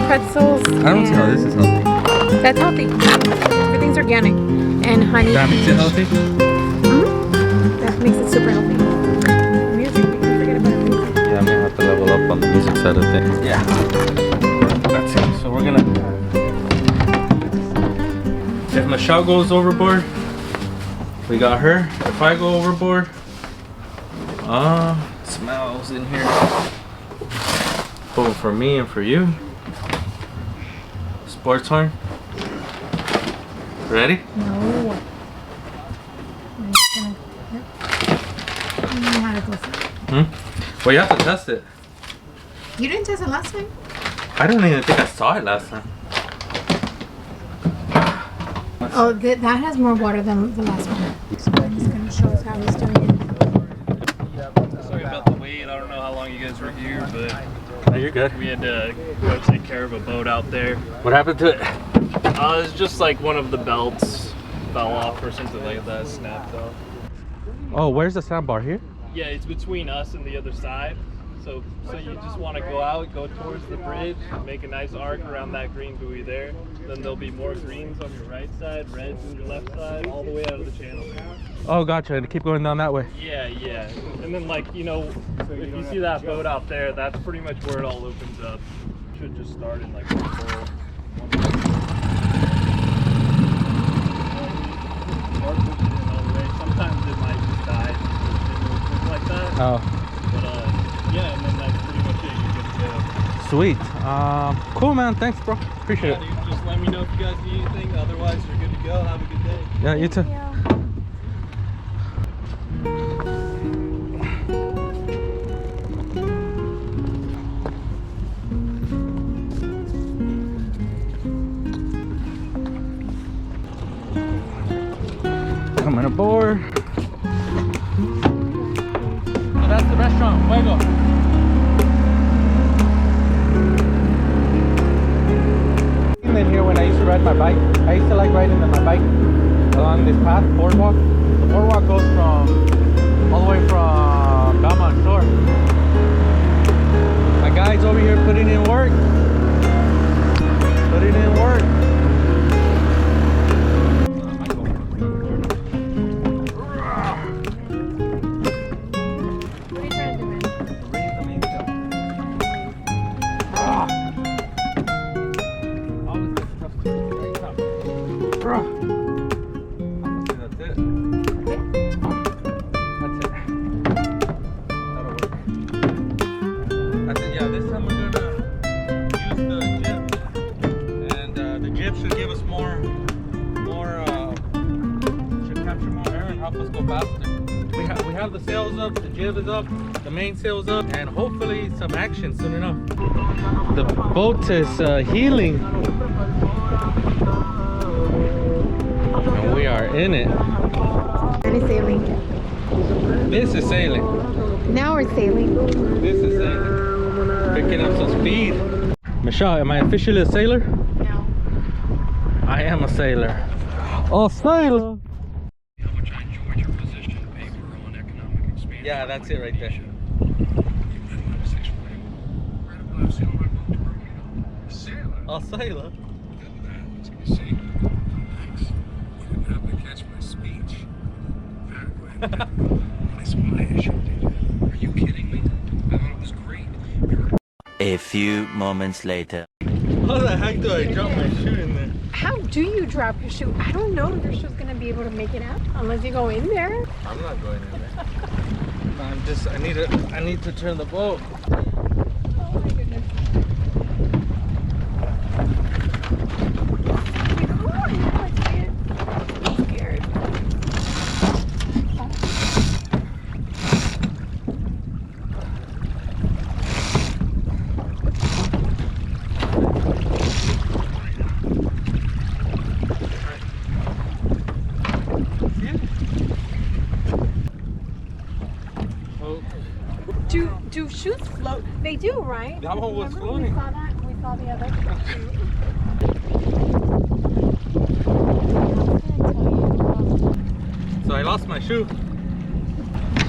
pretzels. I don't see how this is healthy. That's healthy. Everything's organic. And honey. That makes it healthy? That makes it super healthy. Music, we can forget about music. Yeah, I'm gonna have to level up on the music side of things. Yeah. That's it. So we're gonna... If Michelle goes overboard, we got her. If I go overboard, smells in here. Both for me and for you. Sports horn. Ready? No. I'm just gonna... I don't know how to go for it. Well, you have to test it. You didn't test it last time? I don't even think I saw it last time. Oh, that has more water than the last one. So he's gonna show us how he's doing it. Sorry about the wait. I don't know how long you guys were here, but No, you're good. we had to go take care of a boat out there. What happened to it? It's just like one of the belts fell off or something like that, snapped off. Oh, where's the sandbar here? Yeah, it's between us and the other side. So you just want to go out, go towards the bridge, make a nice arc around that green buoy there. Then there'll be more greens on your right side, reds on your left side, all the way out of the channel. Oh, gotcha. And keep going down that way. Yeah, yeah. And then like, you know, if you see that boat out there, that's pretty much where it all opens up. Should just start in like one Sometimes it might just die like that. Oh. But yeah, and then that's pretty much it. You're good to go. Sweet. Cool, man. Thanks, bro. Appreciate it. Dude, just let me know if you guys need anything. Otherwise, you're good to go. Have a good day. Yeah, you too. Coming aboard. So that's the restaurant. Fuego. In here when I used to ride my bike, I used to like riding my bike along this path, boardwalk. The boardwalk goes from all the way from Belmont Shore. My guys over here putting in work. Putting in work. We have the sails up, the jib is up, the mainsail's up, and hopefully some action soon enough. The boat is healing, and we are in it. And it's sailing. This is sailing. Now we're sailing. This is sailing. Picking up some speed. Michelle, am I officially a sailor? No. I am a sailor. A sailor. Yeah, that's it right there. A sailor? Are you kidding me? I thought it was great. A few moments later. How the heck do I drop my shoe in there? How do you drop your shoe? I don't know if your shoe's gonna be able to make it out unless you go in there. I'm not going in there. I need to turn the boat. Oh my goodness. Oh, I know, I'm scared. I'm scared. Do shoes float? They do, right? That one was Remember floating. We saw that. We saw the other shoe. So I lost my shoe.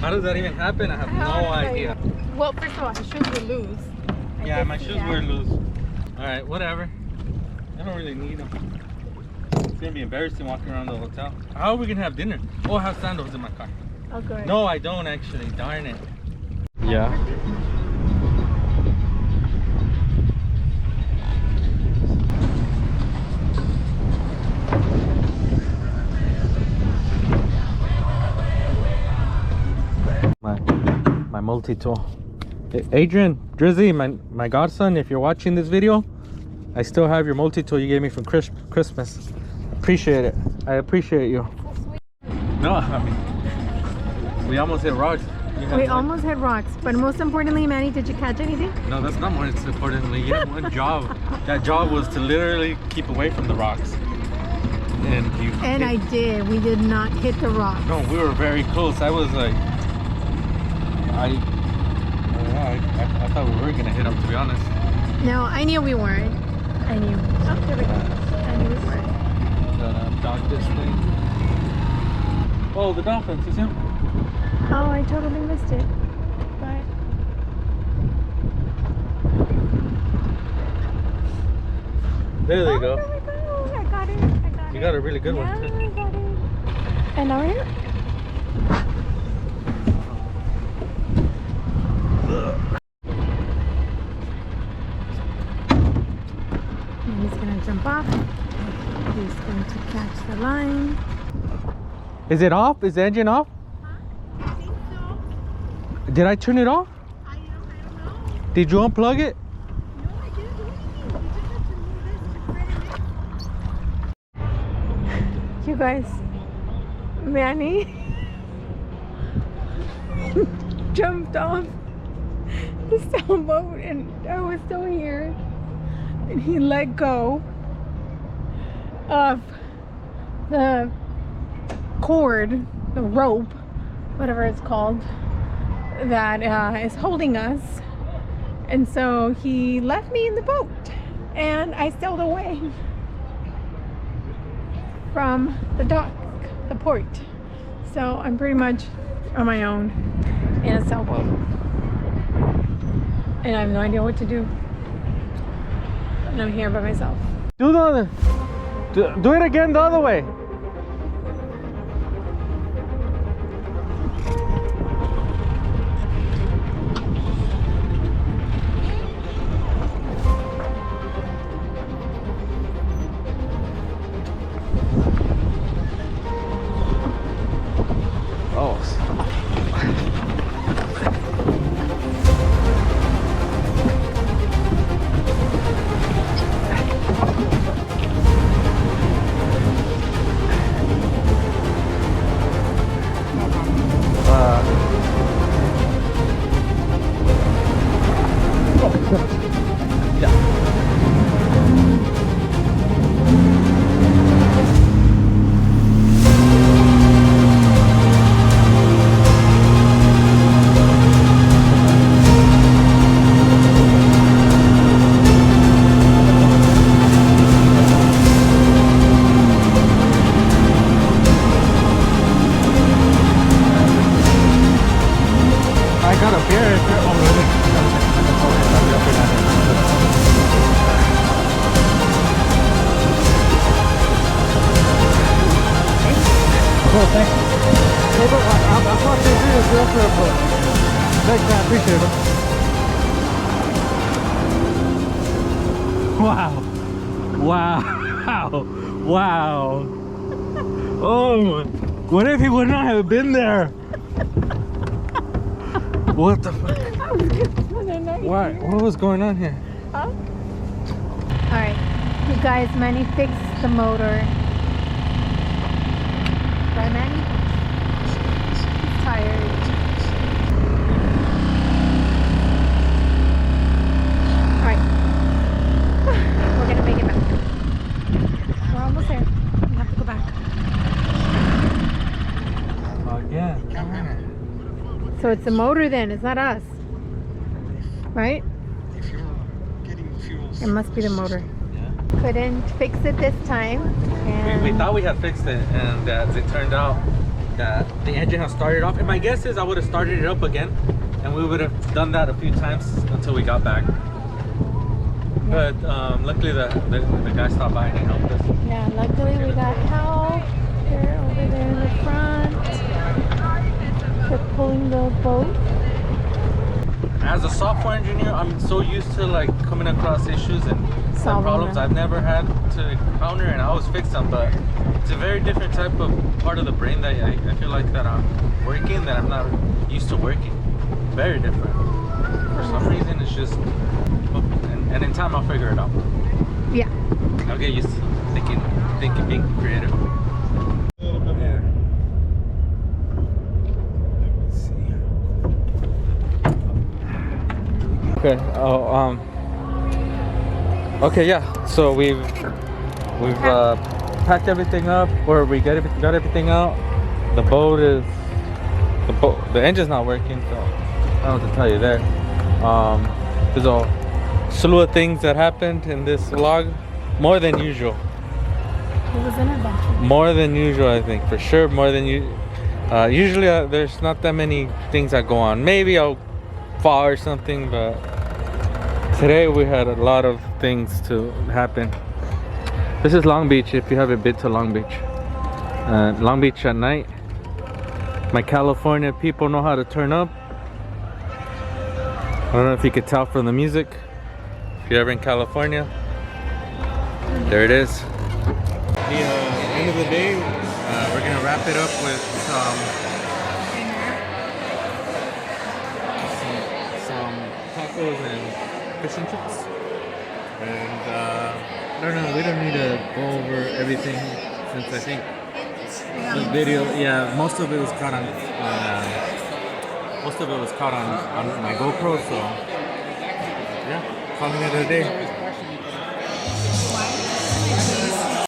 How does that even happen? I have no idea. Well, first of all, his shoes were loose. Yeah, my shoes were loose. Alright, whatever. I don't really need them. It's gonna be embarrassing walking around the hotel. How are we gonna have dinner? Oh, I have sandals in my car. Oh, good. No, I don't actually. Darn it. Yeah. My multi-tool. Adrian, Drizzy, my godson, if you're watching this video, I still have your multi-tool you gave me from Christmas. Appreciate it. I appreciate you. No, I mean, we almost hit rocks. We almost hit rocks, but most importantly, Manny, did you catch anything? No, that's not most importantly. You had one job. That job was to literally keep away from the rocks. And I did. We did not hit the rocks. No, we were very close. I was like, I thought we were gonna hit them, to be honest. No, I knew we weren't. I knew. Oh, there we go. I knew we weren't. Gotta dodge this thing. Oh, the dolphins, you see them? Oh, I totally missed it. But There they go. there we go. I got it. You got a really good one. Yeah, I got it. And now we're here. And he's gonna jump off. He's going to catch the line. Is it off? Is the engine off? I think so. Did I turn it off? I don't know. Did you unplug it? No, I didn't do anything. We just had to move this to credit it. You guys, Manny jumped off the sailboat and I was still here. And he let go of the cord, the rope, whatever it's called, that is holding us. And so he left me in the boat and I sailed away from the dock, the port. So I'm pretty much on my own in a sailboat. And I have no idea what to do. And I'm here by myself. Do the other. Do it again the other way. Oh. I got a beer if you're already. Cool, thanks. Hey, but I'm not saying this real quick, but thanks, man. I appreciate it. Wow. Wow. Wow. Oh, what if he would not have been there? What the fuck? Why? What was going on here? Huh? Alright, you guys, Manny fixed the motor. Right, Manny? He's tired. Alright. We're gonna make it back. We're almost there. We have to go back. Again. So it's the motor then, it's not us. Right? If you're getting fuels. It must be the motor. Yeah. Couldn't fix it this time. And We thought we had fixed it, and it turned out that the engine has started off. And my guess is I would have started it up again, and we would have done that a few times until we got back. But luckily the guy stopped by and he helped us. Yeah, luckily we got help. They're over there in the front. They're pulling the boat. As a software engineer, I'm so used to like coming across issues and some Solving problems them. I've never had to encounter, and I always fix them. But it's a very different type of part of the brain that I feel like that I'm working that I'm not used to working. Very different. For some reason, it's just, and in time I'll figure it out. Yeah. I'll get used to thinking, being creative. Yeah. Okay. Oh, okay, yeah. So we've packed everything up, or we got everything out. The boat the engine's not working, so I don't know what to tell you there. There's a slew of things that happened in this vlog, more than usual. It was an adventure. More than usual, I think, for sure. More than usually there's not that many things that go on. Maybe I'll fall or something, but today we had a lot of things to happen. This is Long Beach, if you haven't been to Long Beach. Long Beach at night. My California people know how to turn up. I don't know if you could tell from the music. If you're ever in California, there it is. The end of the day, we're gonna wrap it up with some tacos and fish and chips. And I don't know, we don't need to go over everything since I think the video, yeah, most of it was caught on my GoPro, so yeah, calling it a day.